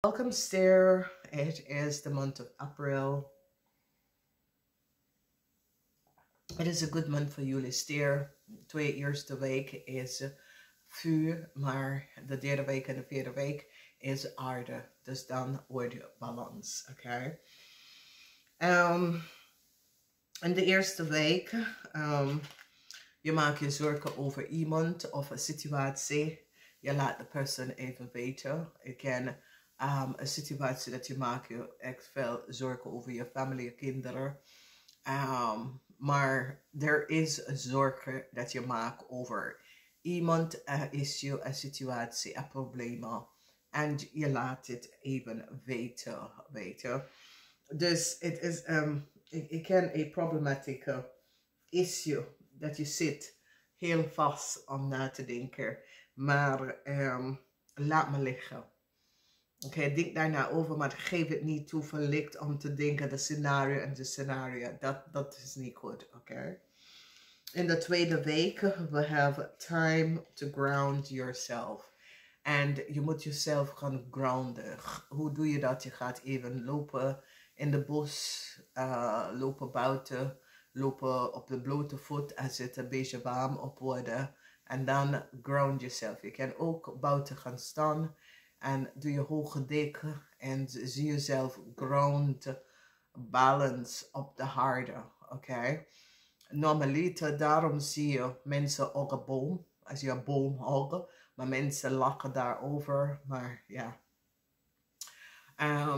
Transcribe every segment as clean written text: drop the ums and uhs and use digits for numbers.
Welcome, Stier. It is the month of April. Het is een good month voor jullie, Stier. 2 eerste week is vuur, maar de derde week en de vierde week is aarde. Dus dan wordt je balans, oké? In de eerste week, je maakt je zorgen over iemand of een situatie. Je laat de persoon even weten. Je kan een situatie dat je maakt je echt veel zorgen over je familie, je kinderen. Maar er is een zorgen dat je maakt over iemand, een issue, een situatie, een probleem. En je laat het even weten. Dus het is, ik ken een problematieke issue dat je zit heel vast om na te denken. Maar laat me liggen. Oké, denk daarna over, maar geef het niet toe verlicht om te denken de scenario. Dat is niet goed, oké? In de tweede week, we have time to ground yourself. En je moet jezelf gaan grounden. Hoe doe je dat? Je gaat even lopen in de bos, lopen buiten, lopen op de blote voet als het een beetje warm op worden. En dan ground yourself. Je kan ook buiten gaan staan en doe je hoge deken en zie jezelf ground, balance op de harde, oké? Normaliter, daarom zie je mensen ook een boom, als je een boom hoort, maar mensen lachen daarover, maar ja.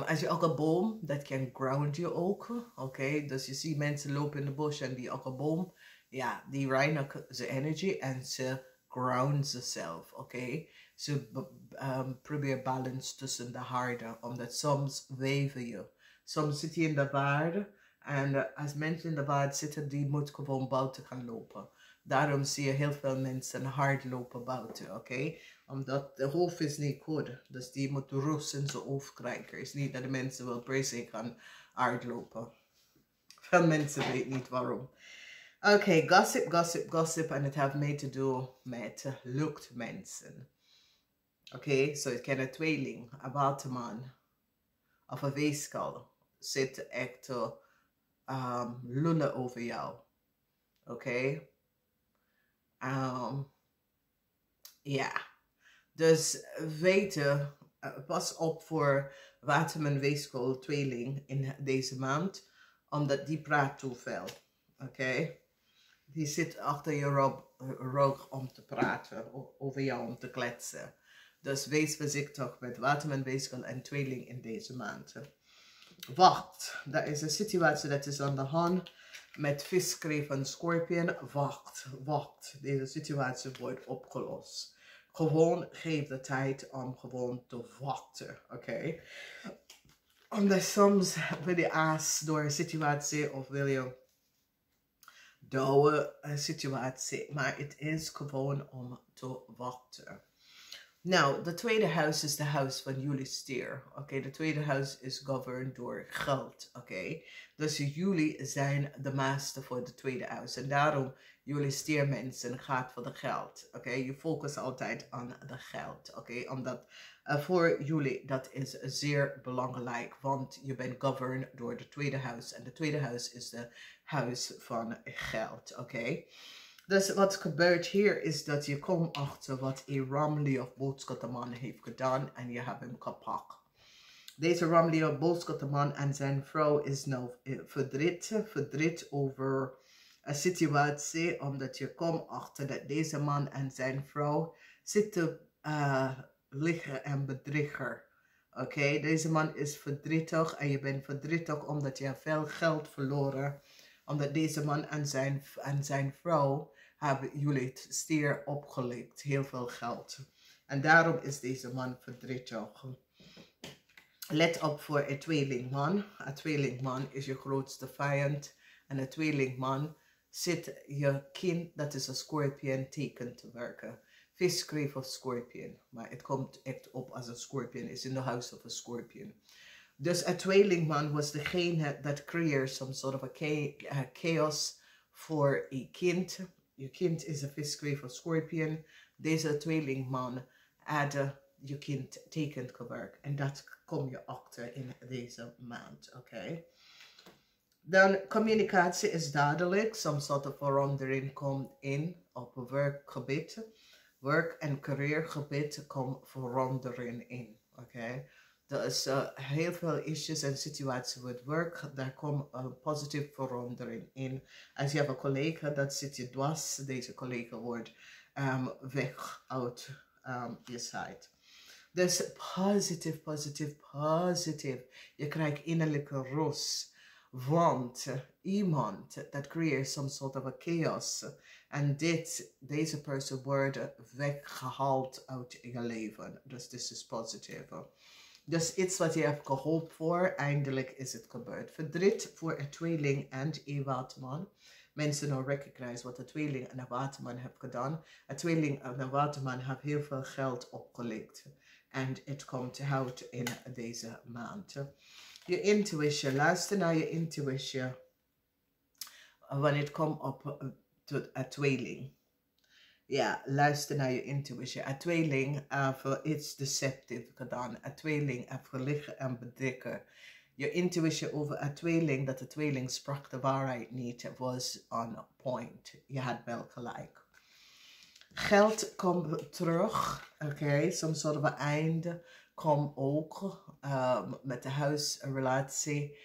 Als je ook een boom, dat kan ground je ook, oké? Dus je ziet mensen lopen in de bos en die ook een boom, ja, die reinigen zijn energie en ze ground zichzelf, oké? Ze probeer balance tussen de harde, omdat soms weven je. Soms zit je in de waarde en als mensen in de waarde zitten, die moet gewoon buiten gaan lopen. Daarom zie je heel veel mensen hard lopen buiten, oké? Omdat de hoofd is niet goed. Dus die moet rust in zijn hoofd krijgen. Het is niet dat de mensen wel precies gaan hardlopen. Veel mensen weten niet waarom. Oké, gossip. En het heeft mee te doen met luchtmensen. Oké, zo het kan een tweeling, een waterman of een weeskal zit echt te lullen over jou. Oké? Ja. Dus weten, pas op voor waterman, weeskal, tweeling in deze maand, omdat die praat te veel. Oké? Die zit achter je rug om te praten, over jou om te kletsen. Dus wees voorzichtig met waterman, weeskal en tweeling in deze maand. Wacht, dat is een situatie dat is aan de hand met viskreef en scorpion. Wacht, deze situatie wordt opgelost. Gewoon geef de tijd om gewoon te wachten, oké? Omdat soms wil je aas door een situatie of wil je door een situatie, maar het is gewoon om te wachten. Nou, de tweede huis is de huis van jullie Stier. Oké, de tweede huis is governed door geld. Oké, dus jullie zijn de master voor de tweede huis. En daarom, jullie Stiermensen gaat voor de geld. Oké, je focust altijd aan de geld. Oké, omdat voor jullie dat is zeer belangrijk. Want je bent governed door de tweede huis. En de tweede huis is de huis van geld. Oké. Dus wat gebeurt hier is dat je komt achter wat een Ramli of boodschappenman heeft gedaan en je hebt hem gepakt. Deze Ramli of boodschappenman en zijn vrouw is nou verdriet over een situatie, omdat je komt achter dat deze man en zijn vrouw zitten liggen en bedriegen. Oké, deze man is verdrietig en je bent verdrietig omdat je veel geld verloren. Omdat deze man en zijn vrouw hebben jullie het Stier opgelikt. Heel veel geld. En daarom is deze man verdrietig. Let op voor een tweelingman. Een tweelingman is je grootste vijand. En een tweelingman zit je kind, dat is een scorpion, teken te werken. Viskreef of scorpion. Maar het komt echt op als een scorpion. Is in the house of a scorpion. Dus een tweelingman was degene dat creëert some sort of a chaos voor een kind. Je kind is een viskreef of scorpion. Deze tweelingman had je kind tekent gewerkt. En dat kom je achter in deze maand, oké? Dan communicatie is dadelijk. Some soort of verandering komt in op werkgebied. Werk- en carrièregebied komt verandering in, oké? Er is heel veel issues en situaties met werk. Daar komt een positieve verandering in. Als je hebt een collega dat zit je dwars, deze collega wordt weg uit je site. Dus positief, positief, positief. Je krijgt innerlijke rust. Want iemand dat creëert some sort of a chaos. En deze persoon wordt weggehaald uit je leven. Dus dit is positief. Dus iets wat je hebt gehoopt voor, eindelijk is het gebeurd. Verdriet voor een tweeling en een waterman. Mensen nou recognize wat een tweeling en een waterman hebben gedaan. Een tweeling en een waterman hebben heel veel geld opgelegd. En het komt uit in deze maand. Je intuïtie, luister naar je intuïtie. Wanneer het komt op een tweeling. Ja, luister naar je intuïtie. Een tweeling heeft iets deceptief gedaan. Een tweeling heeft geliegen en bedriegen. Je intuïtie over een tweeling, dat de tweeling sprak de waarheid niet, was on point. Je had wel gelijk. Geld komt terug. Oké, soms soort van einde komt ook met de huisrelatie.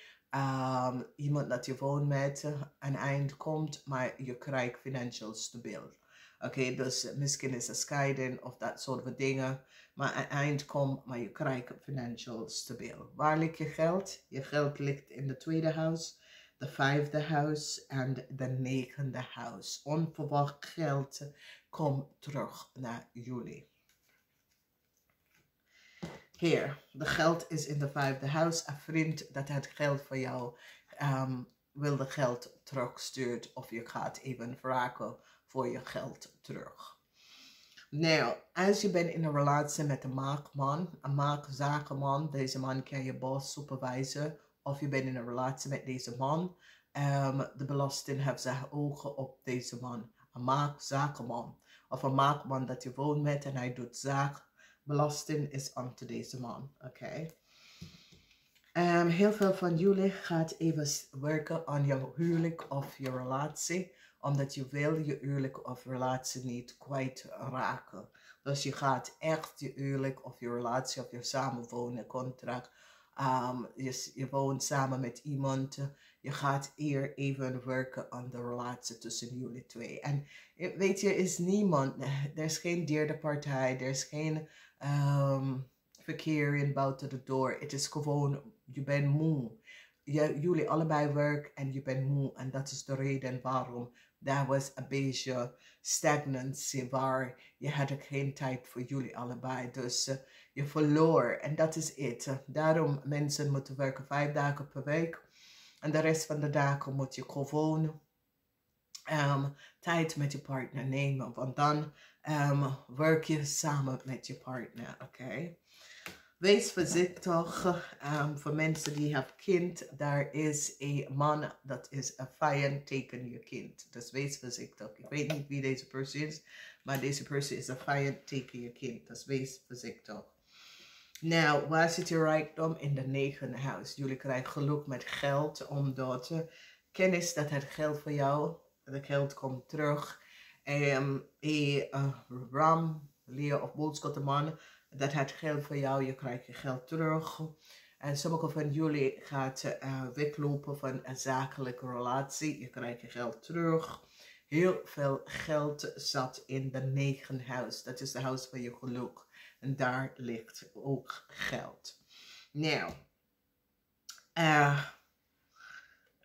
Iemand dat je woont met, een eind komt, maar je krijgt financieel stabiel. Oké, dus misschien is het scheiding of dat soort van dingen. Maar een eind komt, maar je krijgt financieel stabiel. Waar ligt je geld? Je geld ligt in de tweede huis, de vijfde huis en de negende huis. Onverwacht geld komt terug naar jullie. Hier, de geld is in de vijfde huis. Een vriend dat het geld voor jou wil de geld terugstuurt. Of je gaat even vragen voor je geld terug. Nou, als je bent in een relatie met een maakman, een maakzakenman, deze man kan je boss, supervisor, of je bent in een relatie met deze man, de belasting heeft zijn ogen op deze man. Een maakzakenman, of een maakman dat je woont met en hij doet zaak, belasting is onto deze man, oké? Heel veel van jullie gaat even werken aan je huwelijk of je relatie, omdat je wil je huwelijk of relatie niet kwijtraken. Dus je gaat echt je huwelijk of je relatie of je samenwonen contract, je woont samen met iemand, je gaat hier even werken aan de relatie tussen jullie twee. En weet je, is niemand, er is geen derde partij, er is geen verkeer in buiten de deur. Het is gewoon, je bent moe. Jullie allebei werken en je bent moe. En dat is de reden waarom daar was een beetje stagnancy, waar je had ook geen tijd voor jullie allebei. Dus je verloor en dat is het. Daarom mensen moeten werken 5 dagen per week. En de rest van de dagen moet je gewoon tijd met je partner nemen. Want dan werk je samen met je partner, oké? Wees voorzichtig voor mensen die hebben kind. Daar is een man dat is een vijand tegen je kind. Dus wees voorzichtig. Ik weet niet wie deze persoon is, maar deze persoon is een vijand tegen je kind. Dus wees voorzichtig. Nou, waar zit je rijkdom? In de negende huis. Jullie krijgen geluk met geld, omdat kennis dat het geld voor jou, het geld komt terug. Ram, leer of boodschappenman, dat het geld voor jou, je krijgt je geld terug. En sommige van jullie gaat weglopen van een zakelijke relatie, je krijgt je geld terug. Heel veel geld zat in de negende huis, dat is de huis van je geluk. En daar ligt ook geld. Nou,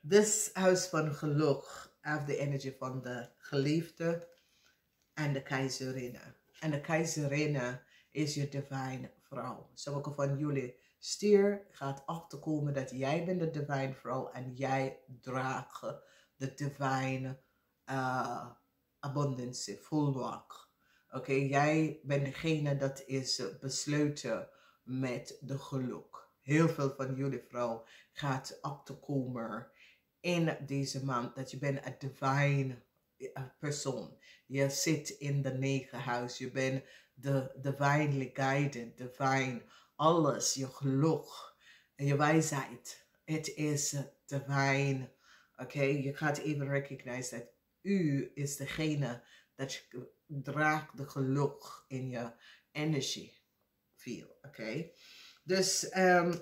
dit huis van geluk heeft de energie van de geliefde en de keizerinne. En de keizerinne is je divine vrouw. Sommige van jullie stier gaat achterkomen dat jij bent de divine vrouw en jij draagt de divine abundance, volmaak. Oké, jij bent degene dat is besloten met de geluk. Heel veel van jullie vrouw gaat achterkomen in deze maand dat je bent een divine persoon. Je zit in de 9 huis. Je bent de divinely guided, divine alles, je geluk en je wijsheid. Het is divine. Oké, je gaat even recognize dat u is degene dat draagt de geluk in je energy field. Oké. Dus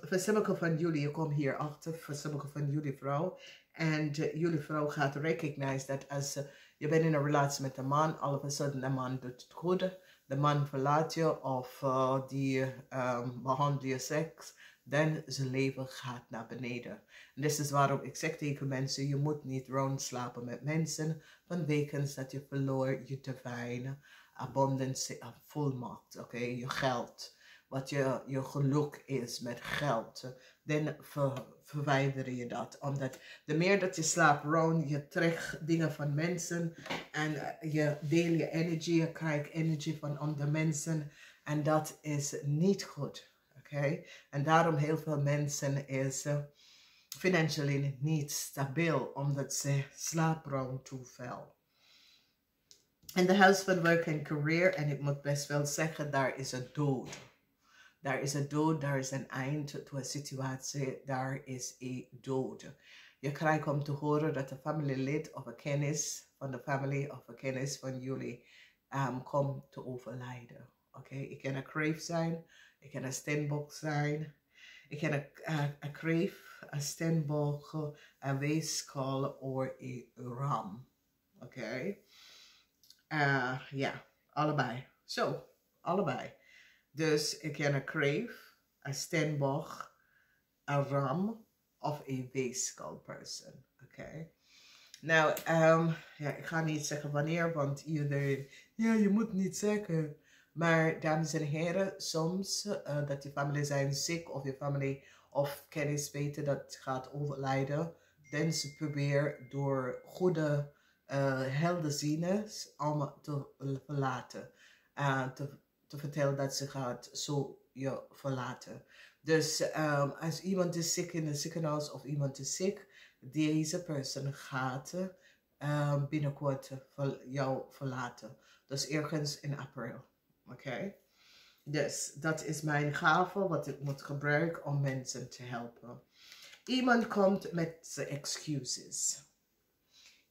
voor sommige van jullie, je komt hier achter, voor sommige van jullie vrouw. En jullie vrouw gaat recognize dat als je bent in een relatie met een man, all of a sudden de man doet het goed, de man verlaat je of die behandelt je seks, dan zijn leven gaat naar beneden. En dit is waarom ik zeg tegen mensen, je moet niet rondslapen met mensen, vanwege dat je verloor je divine abundance volmacht, oké, je geld. Wat je geluk is met geld, dan verwijder je dat. Omdat de meer dat je slaapt rond, je trekt dingen van mensen en je deel je energy, je krijgt energy van andere mensen en dat is niet goed. Oké? En daarom heel veel mensen is financieel niet stabiel, omdat ze slapen rond te veel. In de huis van work en career, en ik moet best wel zeggen, daar is een dood. Daar is een dood, daar is een eind to een situatie, daar is een dood. Je krijgt om te horen dat een familielid of een kennis van de familie of een kennis van jullie komt te overlijden. Oké, ik kan een crave zijn, ik kan een steenbok zijn, ik kan een crave, een steenbok, een weeskal of een ram. Oké, ja, allebei. Zo, allebei. Dus ik kan een crave, een steenbok, een ram of een weeskal person. Oké. Nou, ja, ik ga niet zeggen wanneer, want iedereen, ja, je moet niet zeggen. Maar dames en heren, soms dat je familie zijn ziek of je familie of kennis weten dat het gaat overlijden, dan ze proberen door goede helderzieners om te verlaten. Te vertellen dat ze gaat zo je verlaten. Dus als iemand is ziek in een ziekenhuis of iemand is ziek, deze persoon gaat binnenkort jou verlaten. Dus ergens in april. Oké? Dus dat is mijn gave wat ik moet gebruiken om mensen te helpen. Iemand komt met zijn excuses.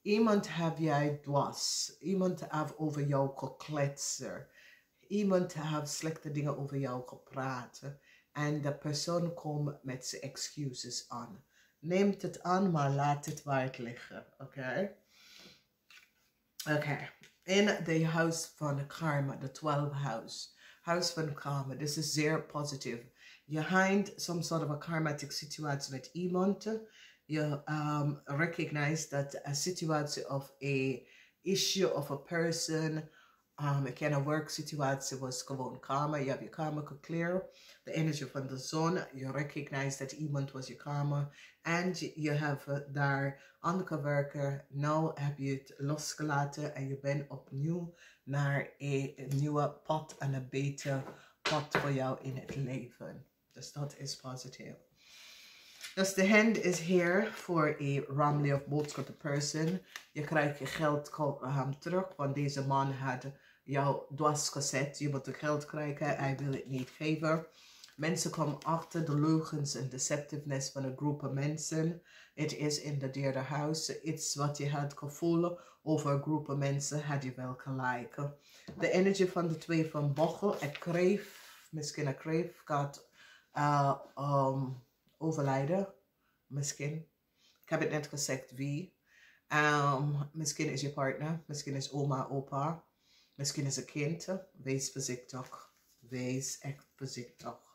Iemand heb jij dwars. Iemand heeft over jou gekletst. Iemand heeft slechte dingen over jou gepraat. En de persoon komt met zijn excuses aan. Neemt het aan, maar laat het wijd liggen. Oké? Oké. In de huis van karma, de 12 house. Huis van karma. Dit is zeer positief. Je hebt some sort of a karmatic situatie met iemand. Je recognize dat een situatie of a issue of a person. Het kan een werksituatie was gewoon karma. Je hebt je karma geclear. De energie van de zon. Je recognize dat iemand was je karma. En je hebt daar aan gewerkt. Nu heb je het losgelaten. En je bent opnieuw naar een nieuwe pad. En een beter pad voor jou in het leven. Dus dat is positief. Dus de hand is hier voor een ramli of boodschap person. Je krijgt je geld terug. Want deze man had jou dwars gezet. Je moet het geld krijgen. Hij wil het niet geven. Mensen komen achter de leugens en deceptiveness van een groep mensen. Het is in de derde huis. Iets wat je had gevoeld over een groep mensen, had je wel gelijk. De energie van de twee van bochel. Een kreef, misschien een kreef, gaat overlijden. Misschien. Ik heb het net gezegd wie. Misschien is je partner. Misschien is oma, opa. Misschien is een kind. Wees voorzichtig. Wees echt voorzichtig.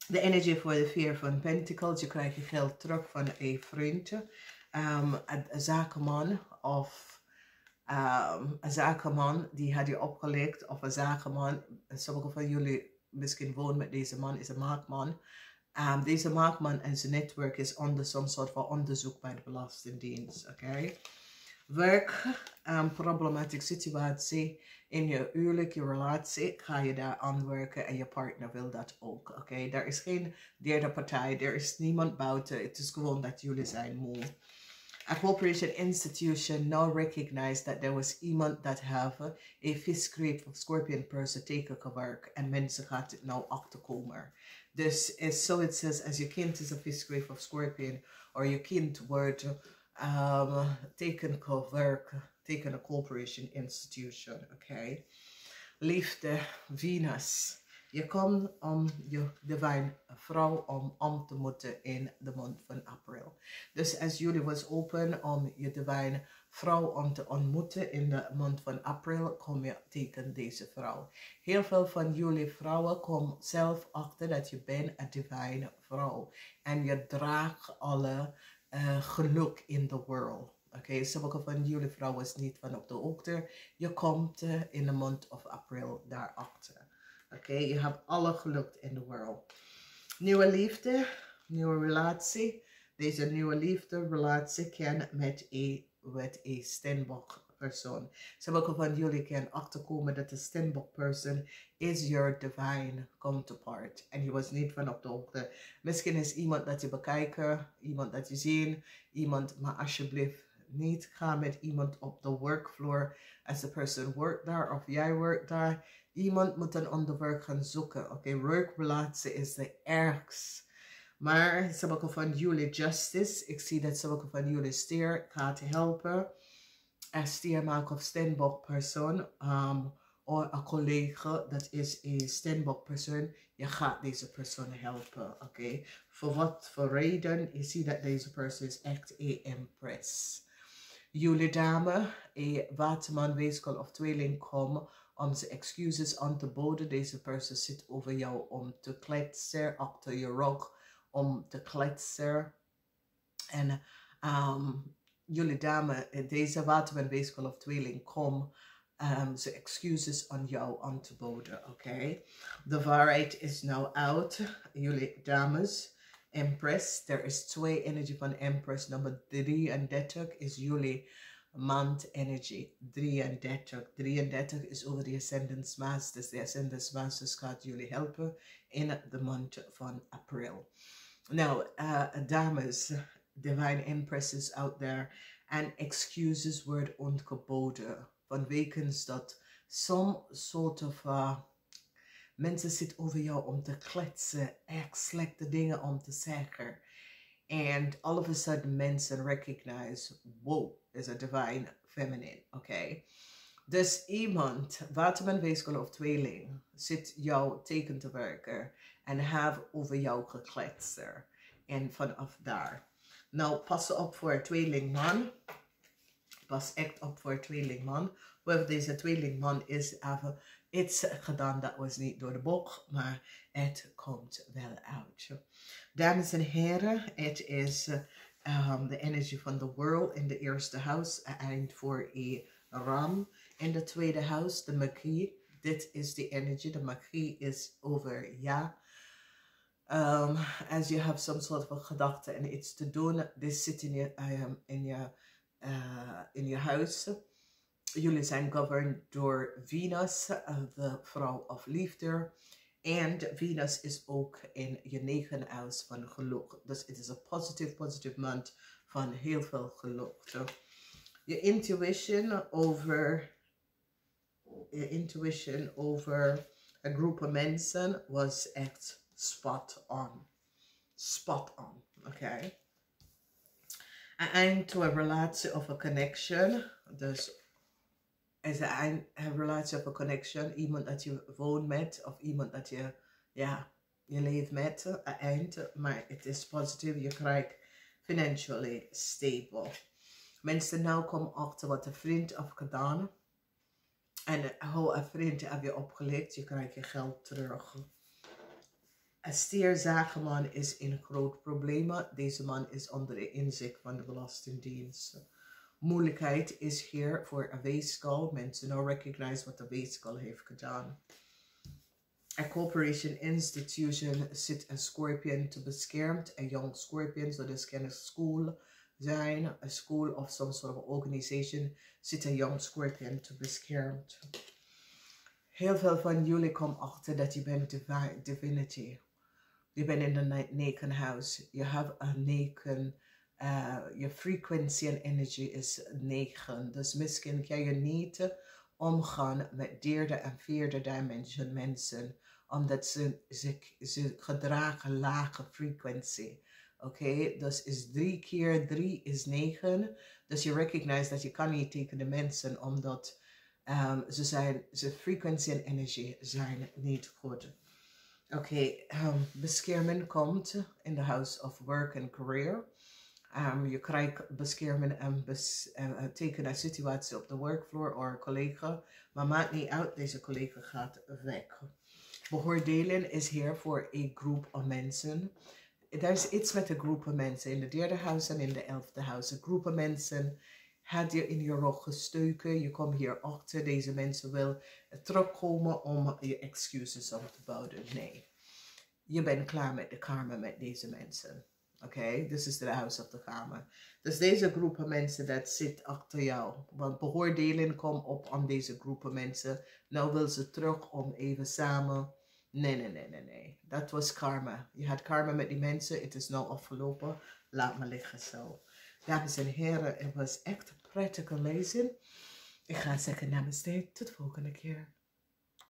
De energie voor de 4 van Pentacles. Je krijgt je geld terug van een vriend. Een zakenman of een zakenman die had je opgelegd. Of een zakenman. Sommige van jullie misschien wonen met deze man. Is een maakman. Deze maakman en zijn netwerk is onder some soort van onderzoek bij de Belastingdienst. Oké. Werk, problematische situatie in je huwelijk, je relatie, ga je daar aan werken en je partner wil dat ook. Oké, er is geen derde partij, er is niemand buiten, het is gewoon dat jullie zijn moe. A corporation institution now recognize that there was iemand dat have a visgreep of scorpion person teken gewerkt en mensen gaat het nou achterkomen. Dus is so it says as je kind is a visgreep of scorpion or je kind wordt teken gewerkt, teken a corporation institution, okay? Liefde, Venus. Je komt om je divine vrouw om te moeten in de maand van april. Dus als jullie was open om je divine vrouw om te ontmoeten in de maand van april, kom je tegen deze vrouw. Heel veel van jullie vrouwen komen zelf achter dat je bent een divine vrouw. En je draagt alle geluk in de wereld. Oké, sommige van jullie vrouwen is niet van op de hoogte. Je komt in de maand of april daarachter. Oké, je hebt alle geluk in de wereld. Nieuwe liefde, nieuwe relatie. Deze nieuwe liefde, relatie kan met een Steenbok persoon. Sommige van jullie kan achterkomen dat de Steenbok persoon is your divine counterpart. En je was niet van op de hoogte. Misschien is iemand dat je bekijken, iemand dat je ziet, iemand, maar alsjeblieft niet ga met iemand op de workfloor. Als de persoon werkt daar of jij werkt daar. Iemand moet een ander werk gaan zoeken. Oké, werkrelatie is de ergst. Maar sommige van jullie justice. Ik zie dat sommige van jullie Stier gaat helpen. Een Stier maakt of Steenbok persoon. Of een collega, dat is een Steenbok persoon. Je gaat deze persoon helpen. Oké, voor wat voor reden? Je ziet dat deze persoon is echt een impress. Jullie dame, een waterman, weeskal of tweeling komen om zijn excuses aan te boden. Deze persoon zit over jou om te kletsen, achter je rug om te kletsen. En jullie dame, deze waterman, weeskal of tweeling komen zijn excuses aan jou aan te boden. Oké, de waarheid is nou out. Jullie dames. Empress, er is 2 energie van Empress. Nummer 33 is jullie maand energy. 33. 33 is over de Ascendance Masters. De Ascendance Masters gaat jullie helpen in de maand van april. Nou, dames, divine empresses out there. En excuses worden ontgeboden. Vanwege dat some sort of mensen zitten over jou om te kletsen, echt slechte dingen om te zeggen. And all of a sudden mensen recognize, wow, is a divine feminine, oké? Dus iemand, waterman, weeskal of tweeling, zit jou teken te werken en heeft over jou gekletsen. En vanaf daar. Nou, pas op voor tweelingman. Pas echt op voor tweelingman. Hoewel deze tweelingman is even iets gedaan dat was niet door de boek, maar het komt wel uit. Dames en heren, het is de energie van de world in de eerste huis. Eind voor een ram. In de tweede huis, de magie. Dit is de energie. De magie is over ja. Als je hebt some soort van gedachte en iets te doen, dit zit in je huis. Jullie zijn governed door Venus, de vrouw of liefde. En Venus is ook in je 9e huis van geluk. Dus het is een positive maand van heel veel geluk. Je intuition over een groep van mensen was echt spot on. Spot on, oké. En to a relatie of a connection. Dus is een relatie of een connection. Iemand dat je woont met. Of iemand dat je, ja, je leeft met. Eind. Maar het is positief. Je krijgt financially stable. Mensen nou komen achter wat een vriend heeft gedaan. En hoe een vriend heb je opgelegd. Je krijgt je geld terug. Een Stier-zakenman is in groot problemen. Deze man is onder de inzicht van de Belastingdienst. Moeilijkheid is hier voor een weeskal. Mensen nou recognize wat de weeskal heeft gedaan. A corporation institution zit een scorpion te beschermen. Een young scorpion, so this kan een school zijn. Een school of some sort of organization zit een young scorpion te beschermen. Heel veel van jullie komen achter dat je bent divinity. Je bent in de 9e huis. Je hebt een 9 Je frequentie en energie is 9. Dus misschien kan je niet omgaan met derde en vierde dimension mensen. Omdat ze gedragen lage frequentie. Oké, dus is 3 keer 3 is 9. Dus je recognize dat je kan niet tegen de mensen. Omdat ze frequentie en energie zijn niet goed. Oké, bescherming komt in the house of work and career. Je krijgt bescherming en teken een situatie op de workfloor of collega. Maar maakt niet uit, deze collega gaat weg. Beoordeling is hier voor een groep van mensen. Er is iets met een groep van mensen in de derde huis en in de 11e huis. Een groep van mensen had je in je rug gestoken. Je komt hier achter. Deze mensen wil terugkomen om je excuses op te bouwen. Nee, je bent klaar met de karma met deze mensen. Oké, this is the house of the karma. Dus deze groepen mensen dat zit achter jou. Want beoordeling komt op aan deze groepen mensen. Nou wil ze terug om even samen. Nee. Dat was karma. Je had karma met die mensen. Het is nou afgelopen. Laat me liggen zo. Dames en heren, het was echt een prettige lezing. Ik ga zeggen namaste. Tot de volgende keer.